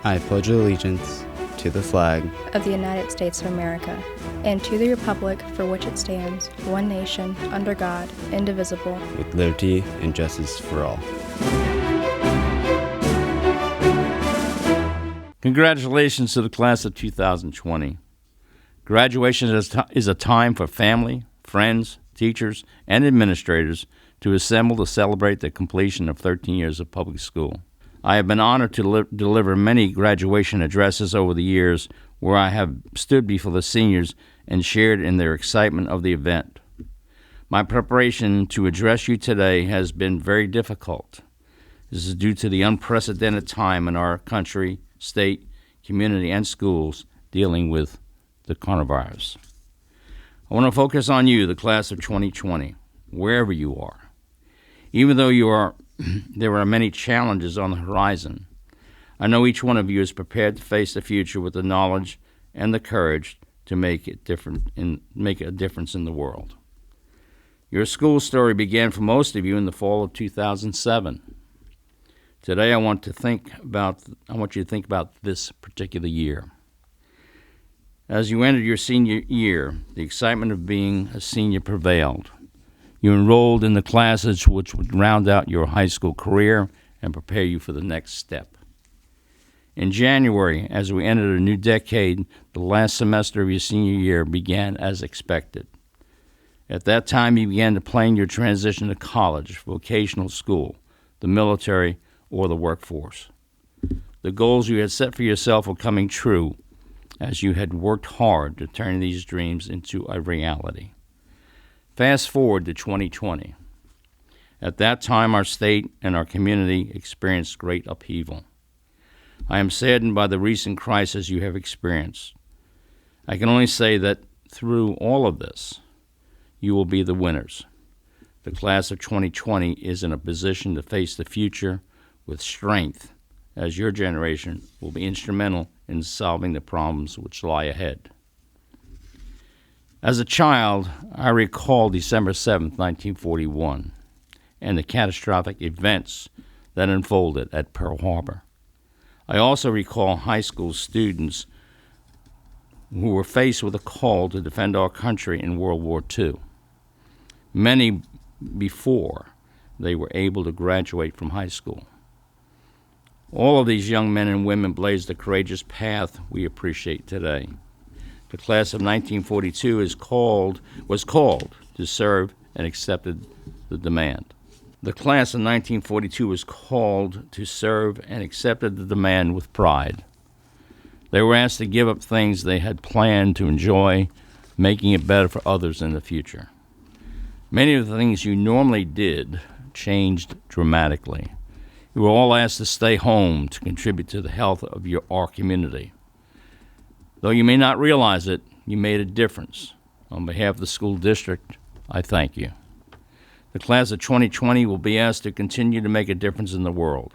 I pledge allegiance to the flag of the United States of America and to the republic for which it stands, one nation, under God, indivisible, with liberty and justice for all. Congratulations to the class of 2020. Graduation is a time for family, friends, teachers, and administrators to assemble to celebrate the completion of 13 years of public school. I have been honored to deliver many graduation addresses over the years where I have stood before the seniors and shared in their excitement of the event. My preparation to address you today has been very difficult. This is due to the unprecedented time in our country, state, community, and schools dealing with the coronavirus. I want to focus on you, the class of 2020, wherever you are. Even though there are many challenges on the horizon, I know each one of you is prepared to face the future with the knowledge and the courage to make a difference in the world. Your school story began for most of you in the fall of 2007. Today, I want you to think about this particular year. As you entered your senior year, the excitement of being a senior prevailed. You enrolled in the classes which would round out your high school career and prepare you for the next step. In January, as we entered a new decade, the last semester of your senior year began as expected. At that time, you began to plan your transition to college, vocational school, the military, or the workforce. The goals you had set for yourself were coming true as you had worked hard to turn these dreams into a reality. Fast forward to 2020. At that time, our state and our community experienced great upheaval. I am saddened by the recent crisis you have experienced. I can only say that through all of this, you will be the winners. The class of 2020 is in a position to face the future with strength, as your generation will be instrumental in solving the problems which lie ahead. As a child, I recall December 7, 1941, and the catastrophic events that unfolded at Pearl Harbor. I also recall high school students who were faced with a call to defend our country in World War II, many before they were able to graduate from high school. All of these young men and women blazed a courageous path we appreciate today. The class of 1942 was called to serve and accepted the demand. The class of 1942 was called to serve and accepted the demand with pride. They were asked to give up things they had planned to enjoy, making it better for others in the future. Many of the things you normally did changed dramatically. You were all asked to stay home to contribute to the health of our community. Though you may not realize it, you made a difference. On behalf of the school district, I thank you. The class of 2020 will be asked to continue to make a difference in the world.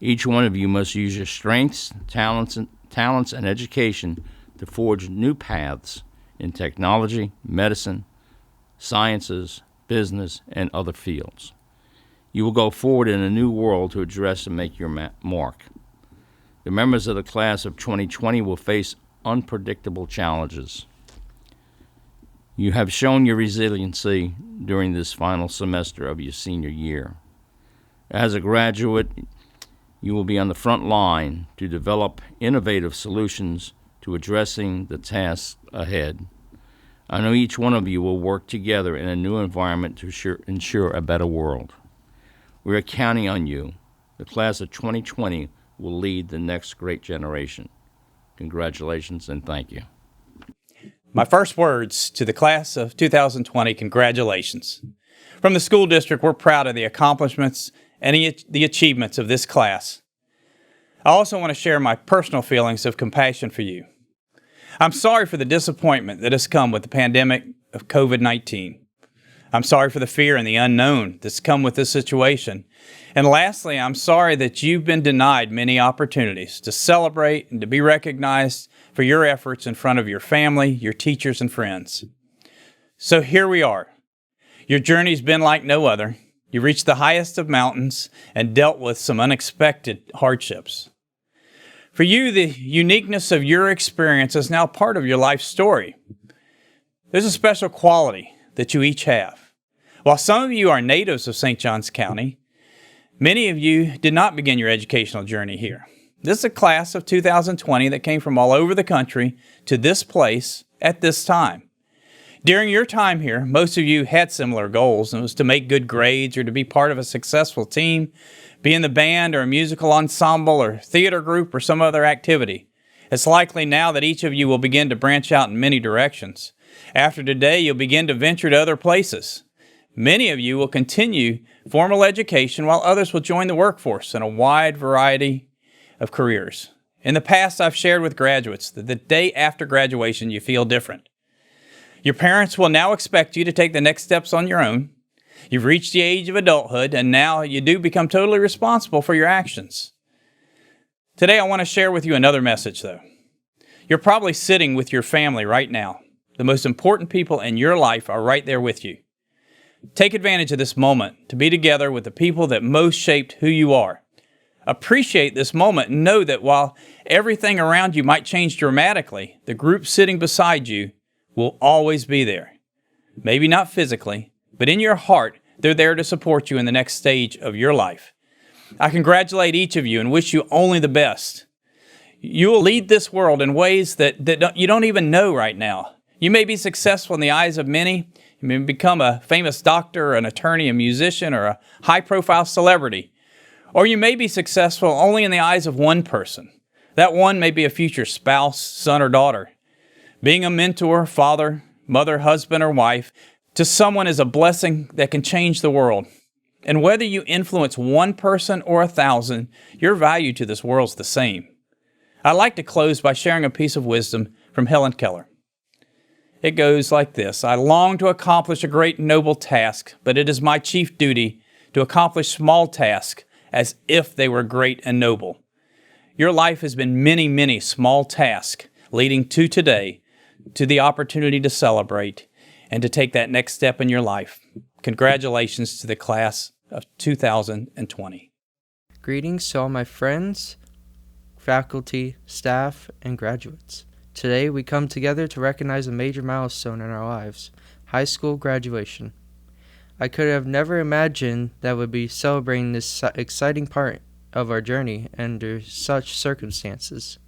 Each one of you must use your strengths, talents, and education to forge new paths in technology, medicine, sciences, business, and other fields. You will go forward in a new world to address and make your mark. The members of the class of 2020 will face unpredictable challenges. You have shown your resiliency during this final semester of your senior year. As a graduate, you will be on the front line to develop innovative solutions to addressing the tasks ahead. I know each one of you will work together in a new environment to ensure a better world. We are counting on you. The class of 2020 will lead the next great generation. Congratulations and thank you. My first words to the class of 2020, congratulations. From the school district, we're proud of the accomplishments and the achievements of this class. I also want to share my personal feelings of compassion for you. I'm sorry for the disappointment that has come with the pandemic of COVID-19. I'm sorry for the fear and the unknown that's come with this situation. And lastly, I'm sorry that you've been denied many opportunities to celebrate and to be recognized for your efforts in front of your family, your teachers, and friends. So here we are. Your journey's been like no other. You reached the highest of mountains and dealt with some unexpected hardships. For you, the uniqueness of your experience is now part of your life story. There's a special quality that you each have. While some of you are natives of St. Johns County, many of you did not begin your educational journey here. This is a class of 2020 that came from all over the country to this place at this time. During your time here, most of you had similar goals, and it was to make good grades or to be part of a successful team, be in the band or a musical ensemble or theater group or some other activity. It's likely now that each of you will begin to branch out in many directions. After today, you'll begin to venture to other places. Many of you will continue formal education while others will join the workforce in a wide variety of careers. In the past, I've shared with graduates that the day after graduation, you feel different. Your parents will now expect you to take the next steps on your own. You've reached the age of adulthood, and now you do become totally responsible for your actions. Today, I want to share with you another message, though. You're probably sitting with your family right now. The most important people in your life are right there with you. Take advantage of this moment to be together with the people that most shaped who you are. Appreciate this moment and know that while everything around you might change dramatically, the group sitting beside you will always be there. Maybe not physically, but in your heart, they're there to support you in the next stage of your life. I congratulate each of you and wish you only the best. You will lead this world in ways that you don't even know right now. You may be successful in the eyes of many. You may become a famous doctor, an attorney, a musician, or a high-profile celebrity. Or you may be successful only in the eyes of one person. That one may be a future spouse, son, or daughter. Being a mentor, father, mother, husband, or wife to someone is a blessing that can change the world. And whether you influence one person or 1,000, your value to this world is the same. I'd like to close by sharing a piece of wisdom from Helen Keller. It goes like this: I long to accomplish a great and noble task, but it is my chief duty to accomplish small tasks as if they were great and noble. Your life has been many, many small tasks leading to today, to the opportunity to celebrate and to take that next step in your life. Congratulations to the class of 2020. Greetings to all my friends, faculty, staff, and graduates. Today we come together to recognize a major milestone in our lives, high school graduation. I could have never imagined that we'd be celebrating this exciting part of our journey under such circumstances.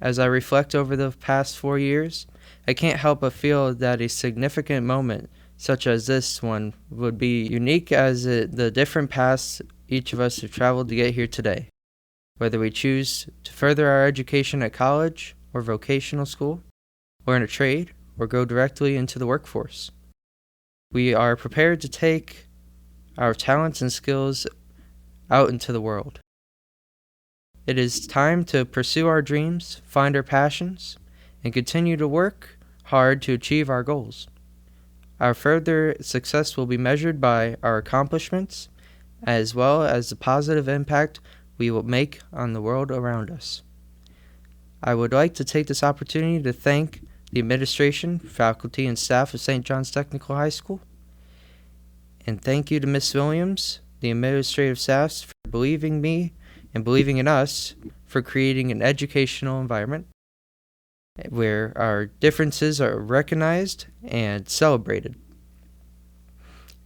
As I reflect over the past 4 years, I can't help but feel that a significant moment such as this one would be unique as the different paths each of us have traveled to get here today. Whether we choose to further our education at college or vocational school, or in a trade, or go directly into the workforce, we are prepared to take our talents and skills out into the world. It is time to pursue our dreams, find our passions, and continue to work hard to achieve our goals. Our further success will be measured by our accomplishments, as well as the positive impact we will make on the world around us. I would like to take this opportunity to thank the administration, faculty, and staff of St. John's Technical High School, and thank you to Ms. Williams, the administrative staff, for believing me and believing in us for creating an educational environment where our differences are recognized and celebrated.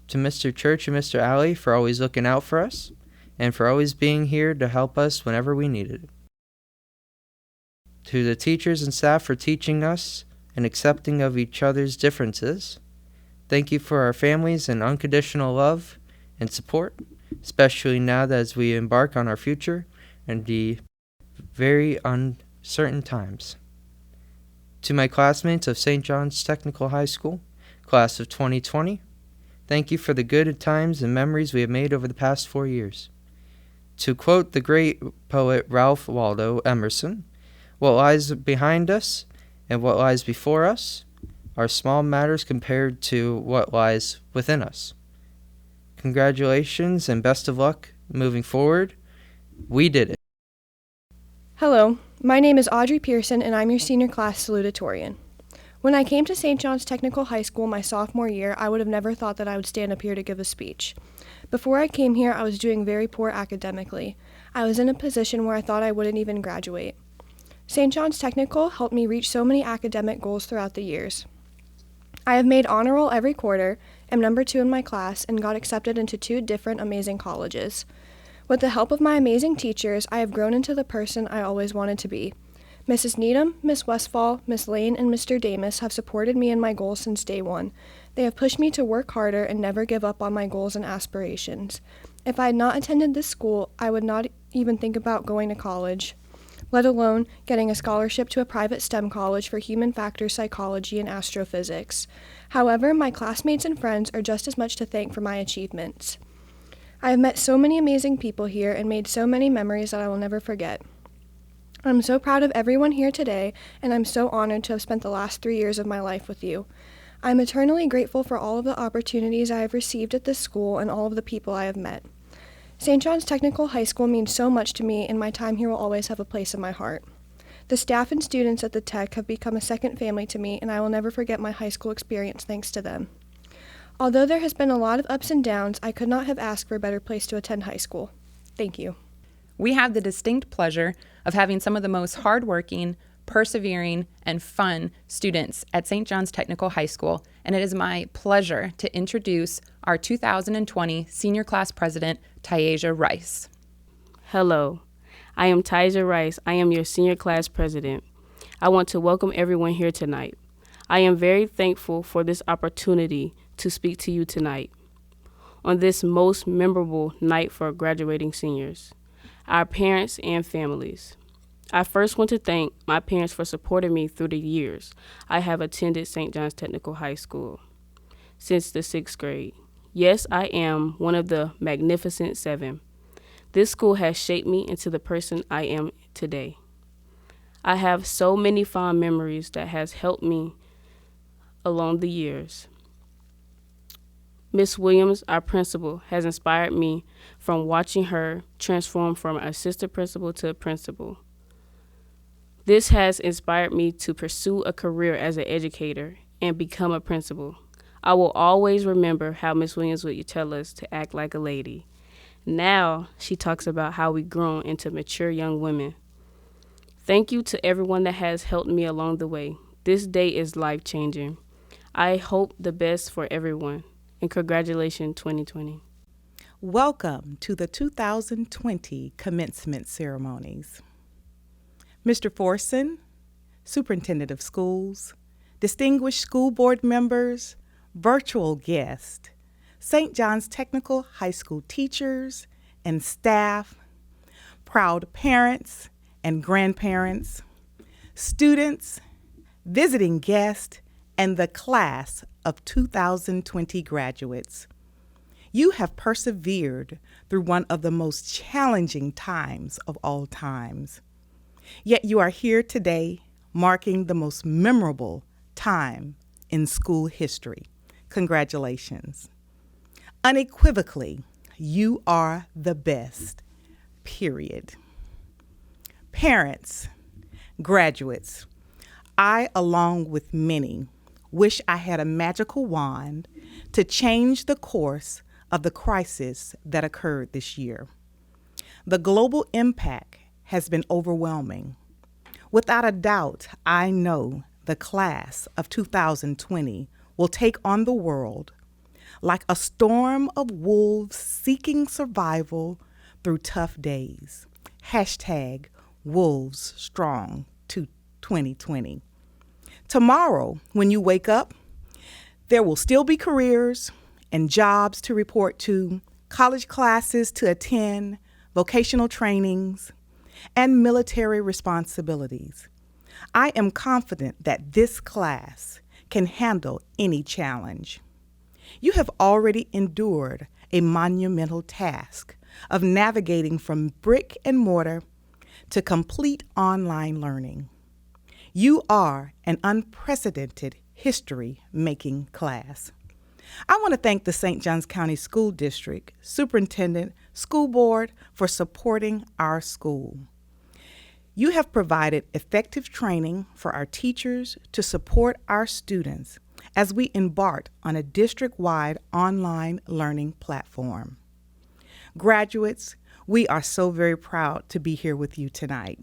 To Mr. Church and Mr. Alley for always looking out for us and for always being here to help us whenever we needed it. To the teachers and staff for teaching us and accepting of each other's differences. Thank you for our families and unconditional love and support, especially now that as we embark on our future and the very uncertain times. To my classmates of St. John's Technical High School, class of 2020, thank you for the good times and memories we have made over the past 4 years. To quote the great poet Ralph Waldo Emerson, what lies behind us and what lies before us are small matters compared to what lies within us. Congratulations and best of luck moving forward. We did it. Hello, my name is Audrey Pearson, and I'm your senior class salutatorian. When I came to St. John's Technical High School my sophomore year, I would have never thought that I would stand up here to give a speech. Before I came here, I was doing very poor academically. I was in a position where I thought I wouldn't even graduate. St. John's Technical helped me reach so many academic goals throughout the years. I have made honor roll every quarter, am number 2 in my class, and got accepted into 2 different amazing colleges. With the help of my amazing teachers, I have grown into the person I always wanted to be. Mrs. Needham, Miss Westfall, Miss Lane, and Mr. Damus have supported me in my goals since day one. They have pushed me to work harder and never give up on my goals and aspirations. If I had not attended this school, I would not even think about going to college, let alone getting a scholarship to a private STEM college for human factors psychology and astrophysics. However, my classmates and friends are just as much to thank for my achievements. I have met so many amazing people here and made so many memories that I will never forget. I'm so proud of everyone here today, and I'm so honored to have spent the last 3 years of my life with you. I'm eternally grateful for all of the opportunities I have received at this school and all of the people I have met. St. John's Technical High School means so much to me, and my time here will always have a place in my heart. The staff and students at the Tech have become a second family to me, and I will never forget my high school experience thanks to them. Although there has been a lot of ups and downs, I could not have asked for a better place to attend high school. Thank you. We have the distinct pleasure of having some of the most hardworking, persevering, and fun students at St. John's Technical High School, and it is my pleasure to introduce our 2020 Senior Class President, Tyasia Rice. Hello, I am Tyasia Rice. I am your Senior Class President. I want to welcome everyone here tonight. I am very thankful for this opportunity to speak to you tonight on this most memorable night for graduating seniors, our parents and families. I first want to thank my parents for supporting me through the years I have attended St. John's Technical High School since the 6th grade. Yes, I am one of the Magnificent Seven. This school has shaped me into the person I am today. I have so many fond memories that has helped me along the years. Miss Williams, our principal, has inspired me from watching her transform from assistant principal to principal. This has inspired me to pursue a career as an educator and become a principal. I will always remember how Miss Williams would tell us to act like a lady. Now she talks about how we've grown into mature young women. Thank you to everyone that has helped me along the way. This day is life-changing. I hope the best for everyone. And congratulations, 2020. Welcome to the 2020 commencement ceremonies. Mr. Forson, Superintendent of Schools, distinguished school board members, virtual guests, St. John's Technical High School teachers and staff, proud parents and grandparents, students, visiting guests, and the class of 2020 graduates. You have persevered through one of the most challenging times of all times. Yet you are here today marking the most memorable time in school history. Congratulations. Unequivocally, you are the best, period. Parents, graduates, I, along with many, wish I had a magical wand to change the course of the crisis that occurred this year. The global impact has been overwhelming. Without a doubt, I know the class of 2020 will take on the world like a storm of wolves seeking survival through tough days. Hashtag Wolves Strong to 2020. Tomorrow, when you wake up, there will still be careers and jobs to report to, college classes to attend, vocational trainings, and military responsibilities. I am confident that this class can handle any challenge. You have already endured a monumental task of navigating from brick and mortar to complete online learning. You are an unprecedented history-making class. I want to thank the St. Johns County School District, Superintendent, School Board for supporting our school. You have provided effective training for our teachers to support our students as we embark on a district-wide online learning platform. Graduates, We are so very proud to be here with you tonight.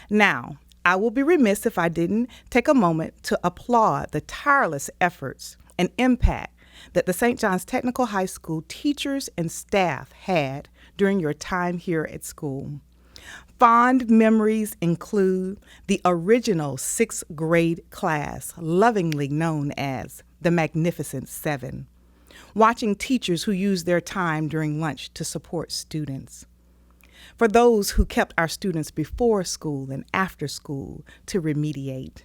Now, I will be remiss if I didn't take a moment to applaud the tireless efforts and impact that the St. John's Technical High School teachers and staff had during your time here at school. Fond memories include the original 6th grade class, lovingly known as the Magnificent Seven, watching teachers who used their time during lunch to support students. For those who kept our students before school and after school to remediate.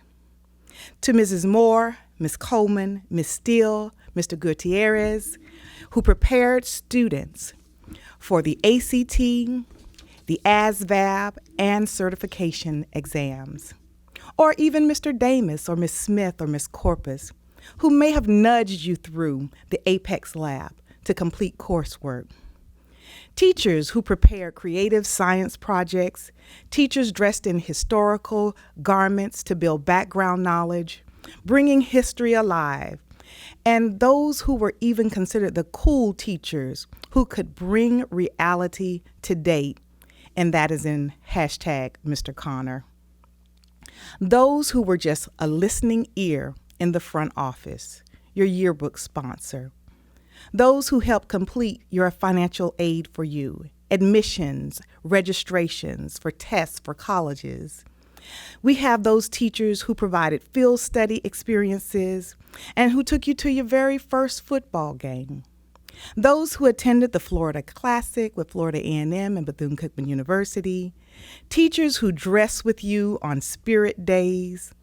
To Mrs. Moore, Ms. Coleman, Ms. Steele, Mr. Gutierrez, who prepared students for the ACT, the ASVAB, and certification exams. Or even Mr. Damus or Ms. Smith or Ms. Corpus, who may have nudged you through the Apex Lab to complete coursework. Teachers who prepared creative science projects, teachers dressed in historical garments to build background knowledge, bringing history alive, and those who were even considered the cool teachers who could bring reality to date, and that is in hashtag Mr. Connor. Those who were just a listening ear in the front office, your yearbook sponsor. Those who helped complete your financial aid for you, admissions, registrations for tests for colleges. We have those teachers who provided field study experiences and who took you to your very first football game. Those who attended the Florida Classic with Florida A&M and Bethune-Cookman University. Teachers who dressed with you on Spirit Days.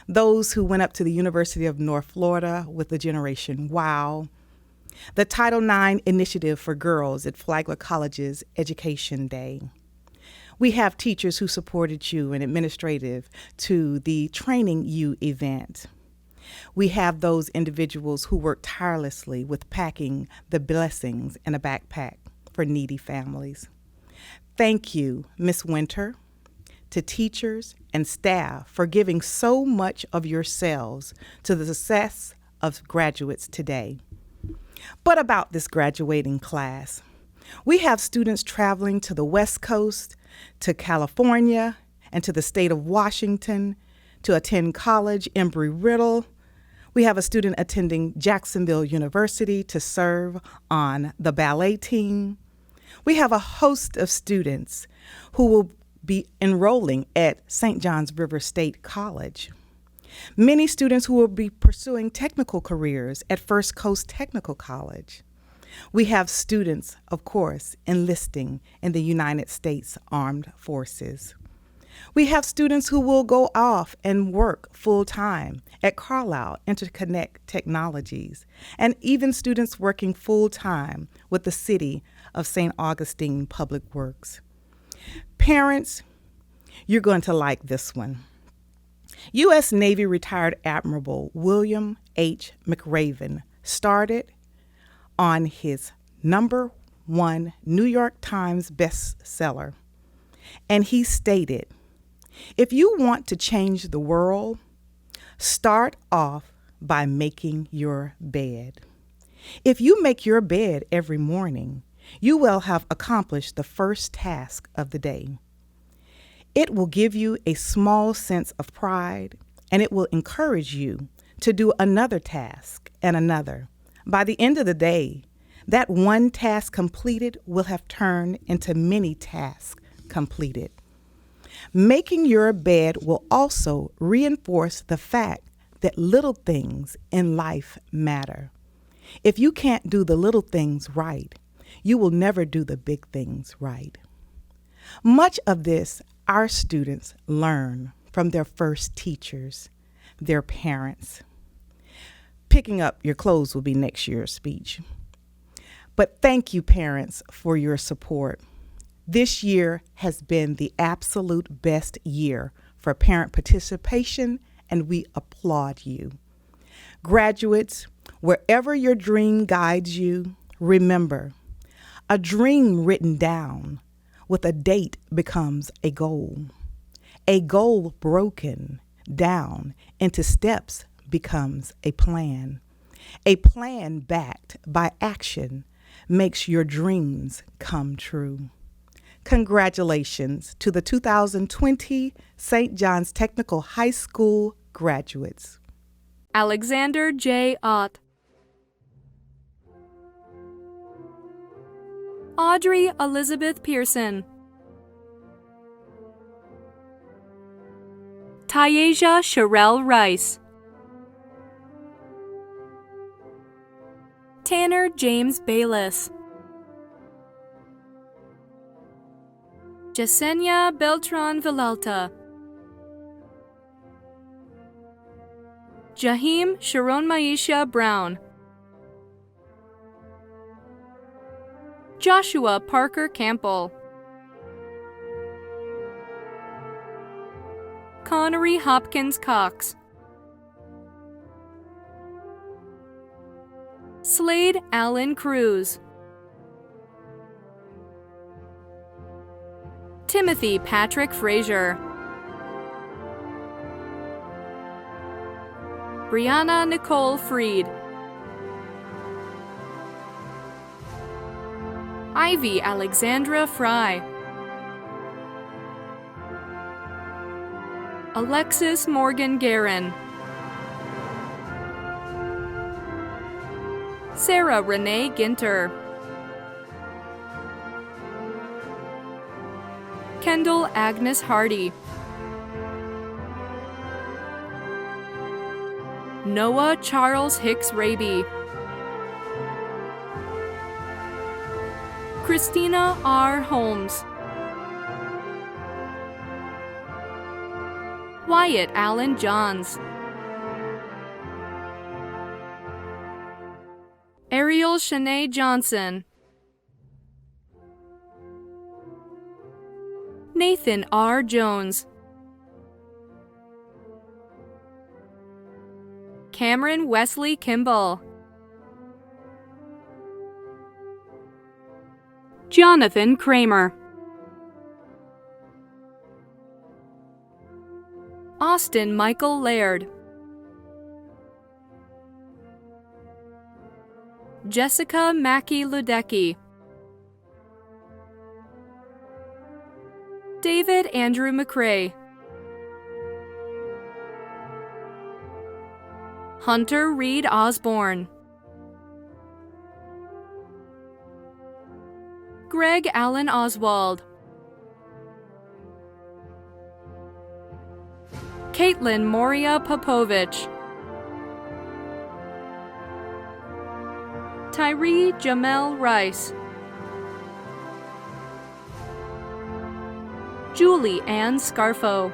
Those who went up to the University of North Florida with the Generation Wow. The Title IX Initiative for Girls at Flagler College's Education Day. We have teachers who supported you and administrative to the Training You event. We have those individuals who work tirelessly with packing the blessings in a backpack for needy families. Thank you, Ms. Winter, to teachers and staff for giving so much of yourselves to the success of graduates today. But about this graduating class, we have students traveling to the West Coast, to California, and to the state of Washington to attend college, Embry-Riddle. We have a student attending Jacksonville University to serve on the ballet team. We have a host of students who will be enrolling at St. John's River State College. Many students who will be pursuing technical careers at First Coast Technical College. We have students, of course, enlisting in the United States Armed Forces. We have students who will go off and work full-time at Carlisle Interconnect Technologies, and even students working full-time with the City of St. Augustine Public Works. Parents, you're going to like this one. U.S. Navy retired Admiral William H. McRaven started on his #1 New York Times bestseller, and he stated, if you want to change the world, start off by making your bed. If you make your bed every morning, you will have accomplished the first task of the day. It will give you a small sense of pride, and it will encourage you to do another task and another. By the end of the day, that one task completed will have turned into many tasks completed. Making your bed will also reinforce the fact that little things in life matter. If you can't do the little things right, you will never do the big things right. Much of this our students learn from their first teachers, their parents. Picking up your clothes will be next year's speech. But thank you, parents, for your support. This year has been the absolute best year for parent participation, and we applaud you. Graduates, wherever your dream guides you, remember, a dream written down with a date becomes a goal. A goal broken down into steps becomes a plan. A plan backed by action makes your dreams come true. Congratulations to the 2020 St. John's Technical High School graduates. Alexander J. Ott, Audrey Elizabeth Pearson, Tyasia Sherelle Rice, Tanner James Bayless, Yesenia Beltran Villalta, Jahim Sharon Maisha Brown, Joshua Parker Campbell, Connery Hopkins Cox, Slade Allen Cruz, Timothy Patrick Frazier, Brianna Nicole Freed, Ivy Alexandra Fry, Alexis Morgan Guerin, Sarah Renee Ginter, Kendall Agnes Hardy, Noah Charles Hicks Raby, Christina R. Holmes, Wyatt Allen Johns, Ariel Shanae Johnson, Nathan R. Jones, Cameron Wesley Kimball, Jonathan Kramer, Austin Michael Laird, Jessica Mackey Ludecki, David Andrew McCrae, Hunter Reed Osborne, Greg Allen Oswald, Caitlin Moria Popovich, Tyree Jamel Rice, Julie Ann Scarfo,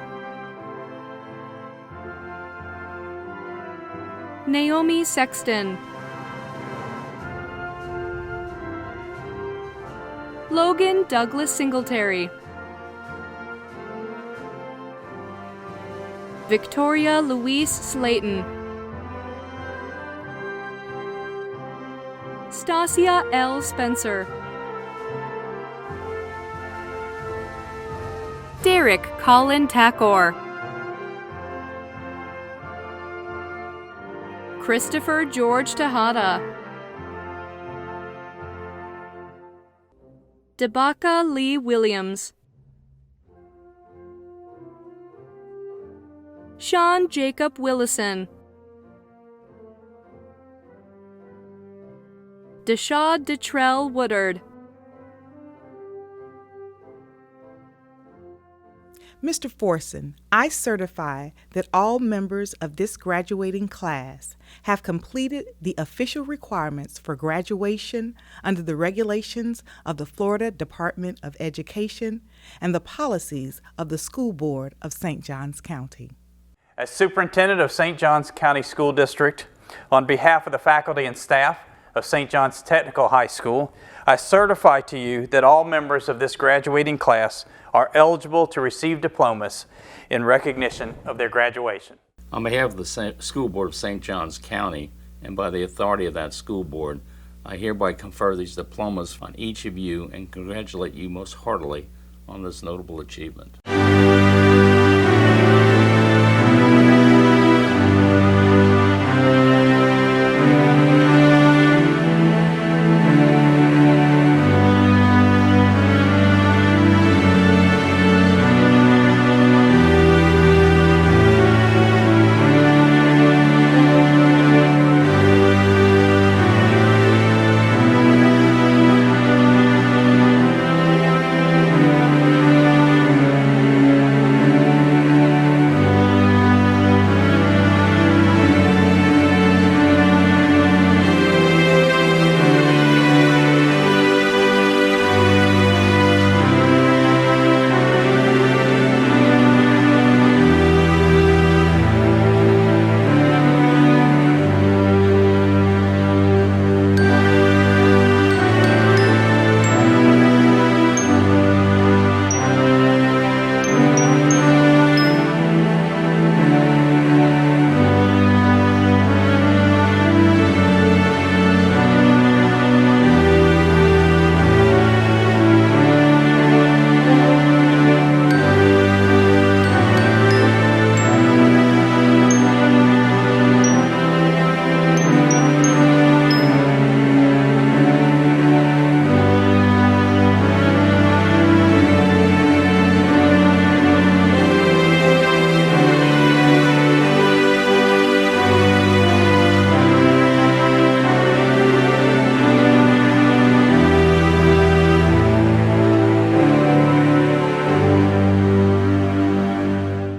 Naomi Sexton, Logan Douglas Singletary, Victoria Louise Slayton, Stasia L. Spencer, Derek Colin Takor, Christopher George Tejada, Debaka Lee Williams, Sean Jacob Willison, Deshad Detrell Woodard, Mr. Forson, I certify that all members of this graduating class have completed the official requirements for graduation under the regulations of the Florida Department of Education and the policies of the School Board of St. Johns County. As Superintendent of St. Johns County School District, on behalf of the faculty and staff of St. John's Technical High School, I certify to you that all members of this graduating class are eligible to receive diplomas in recognition of their graduation. On behalf of the School Board of St. Johns County, and by the authority of that school board, I hereby confer these diplomas on each of you and congratulate you most heartily on this notable achievement.